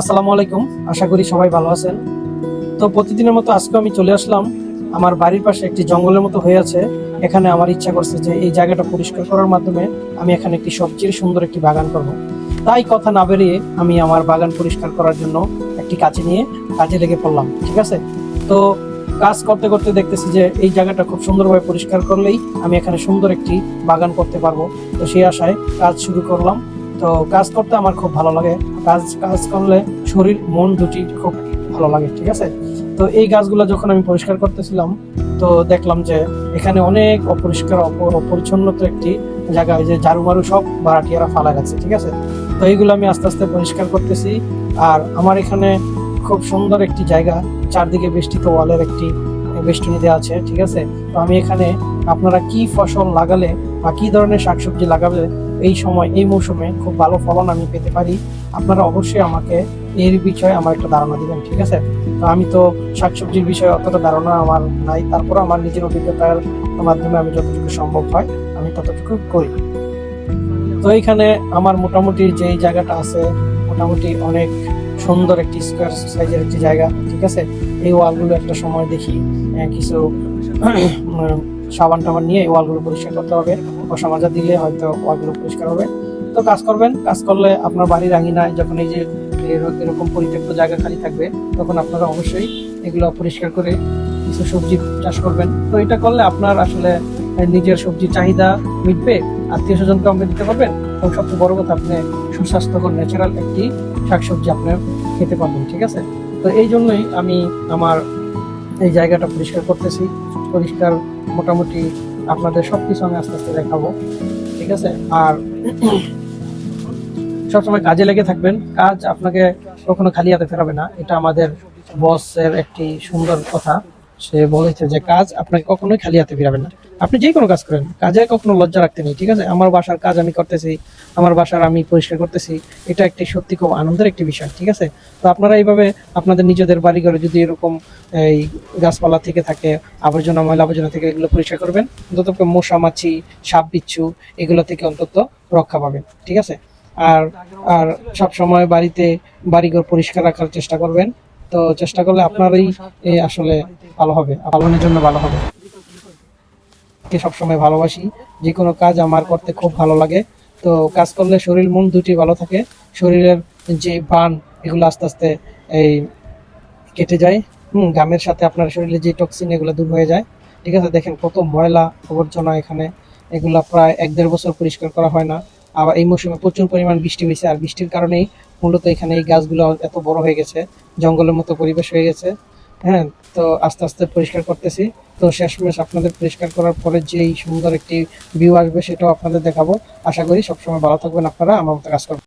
আসসালামু আলাইকুম। আশা করি সবাই ভালো আছেন। তো প্রতিদিনের মতো আজকে আমি চলে আসলাম। আমার বাড়ির পাশে একটি জঙ্গলের মতো হয়ে আছে। এখানে আমার ইচ্ছা করছে যে এই জায়গাটা পরিষ্কার করার মাধ্যমে আমি এখানে একটি সবজির সুন্দর একটি বাগান করব। তাই কথা না বেরিয়ে আমি আমার বাগান পরিষ্কার করার জন্য একটি কাঁচি নিয়ে কাজে লেগে পড়লাম। ঠিক আছে, তো কাজ করতে করতে দেখতেছি যে এই জায়গাটা খুব সুন্দরভাবে পরিষ্কার করলেই আমি এখানে সুন্দর একটি বাগান করতে পারবো। তো সেই আশায় কাজ শুরু করলাম। তো কাজ করতে আমার খুব ভালো লাগে। কাজ কাজ করলে শরীর মন দুটি খুব ভালো লাগে। ঠিক আছে, তো এই গাছগুলো যখন আমি পরিষ্কার করতেছিলাম তো দেখলাম যে এখানে অনেক অপরিষ্কার অপরিচ্ছন্নত একটি জায়গা, যে ঝাড়ু মারু সব ভাড়াটিয়ারা ফালা গেছে। ঠিক আছে, তো এইগুলো আমি আস্তে আস্তে পরিষ্কার করতেছি। আর আমার এখানে খুব সুন্দর একটি জায়গা, চারদিকে বেষ্টিত ওয়ালের একটি বেষ্টনী দেওয়া আছে। ঠিক আছে, তো আমি এখানে আপনারা কি ফসল লাগালে বা কি ধরনের শাকসবজি লাগালে এই সময় এই মৌসুমে খুব ভালো ফলন আমি পেতে পারি, আপনারা অবশ্যই আমাকে এর বিষয়ে আমার একটা ধারণা দিবেন। ঠিক আছে, তো আমি তো শাকসবজির বিষয়ে অতটা ধারণা আমার নাই, তারপর আমার নিজের অভিজ্ঞতার মাধ্যমে আমি যতটুকু সম্ভব হয় আমি ততটুকু করি। তো এইখানে আমার মোটামুটি যেই জায়গাটা আছে মোটামুটি অনেক সুন্দর একটি স্কোয়ার সাইজের একটি জায়গা। ঠিক আছে, এই ওয়ালগুলো একটা সময় দেখি কিছু সাবান টাবান নিয়ে এই ওয়ালগুলো পরিষ্কার করতে হবে। মশা মাজা দিলে হয়তো ওয়ালগুলো পরিষ্কার হবে। তো কাজ করবেন, কাজ করলে আপনার বাড়ির আঙিনায় যখন এই যে এরকম পরিত্যক্ত জায়গা খালি থাকবে তখন আপনারা অবশ্যই এগুলো পরিষ্কার করে কিছু সবজি চাষ করবেন। তো এটা করলে আপনার আসলে নিজের সবজির চাহিদা মিটবে, আত্মীয় স্বজনকে আপনি দিতে পারবেন, এবং সবচেয়ে বড় কথা আপনি সুস্বাস্থ্যকর ন্যাচারাল একটি শাকসবজি আপনি খেতে পারবেন। ঠিক আছে, তো এই জন্যই আমি আমার এই জায়গাটা পরিষ্কার করতেছি। পরিষ্কার মোটামুটি আপনাদের সবকিছু আমি আস্তে আস্তে দেখাবো। ঠিক আছে, আর সবসময় কাজে লেগে থাকবেন। কাজ আপনাকে কখনো খালি হাতে ফেরাবে না, এটা আমাদের বসের একটি সুন্দর কথা। সে বলেছে যে কাজ আপনাকে কখনোই খালি হাতে ফিরাবে না। আপনি যে কোনো কাজ করেন, কাজে কখনো লজ্জা রাখতে নেই। ঠিক আছে, আমার বাসার কাজ আমি করতেছি, আমার বাসার আমি পরিষ্কার করতেছি, এটা একটি সত্যি খুব আনন্দের একটি বিষয়। ঠিক আছে, তো আপনারা এইভাবে আপনাদের নিজেদের বাড়ি ঘরে যদি এরকম এই গাছপালা থেকে থাকে, আবর্জনা ময়লা আবর্জনা থেকে এগুলো পরিষ্কার করবেন, অন্তত মশা মাছি সাপ বিচ্ছু এগুলো থেকে অন্তত রক্ষা পাবেন। ঠিক আছে, আর আর সব সময় বাড়িঘর পরিষ্কার রাখার চেষ্টা করবেন। তো চেষ্টা করলে আপনারই আসলে ভালো হবে, পালনের জন্য ভালো হবে। সবসময় ভালোবাসি, যে কোনো কাজ আমার করতে খুব ভালো লাগে। তো কাজ করলে শরীর মন দুটি ভালো থাকে, শরীরের যে বান এগুলো আস্তে আস্তে এই কেটে যায়। ঘামের সাথে আপনার শরীরে যে টক্সিন এগুলো দূর হয়ে যায়। ঠিক আছে, দেখেন কত ময়লা আবর্জনা এখানে, এগুলা প্রায় 1-1.5 বছর পরিষ্কার করা হয় না। আবার এই মৌসুমে প্রচুর পরিমাণ বৃষ্টি হয়েছে, আর বৃষ্টির কারণেই মূলত এখানে এই গাছগুলো এত বড় হয়ে গেছে, জঙ্গলের মতো পরিবেশ হয়ে গেছে। হ্যাঁ, তো আস্তে আস্তে পরিষ্কার করতেছি। তো শেষমেশ আপনাদের পরিষ্কার করার পরে যেই সুন্দর একটি ভিউ আসবে সেটাও আপনাদের দেখাবো। আশা করি সবসময় ভালো থাকবেন, আপনারা আমার মতো কাজ করবেন।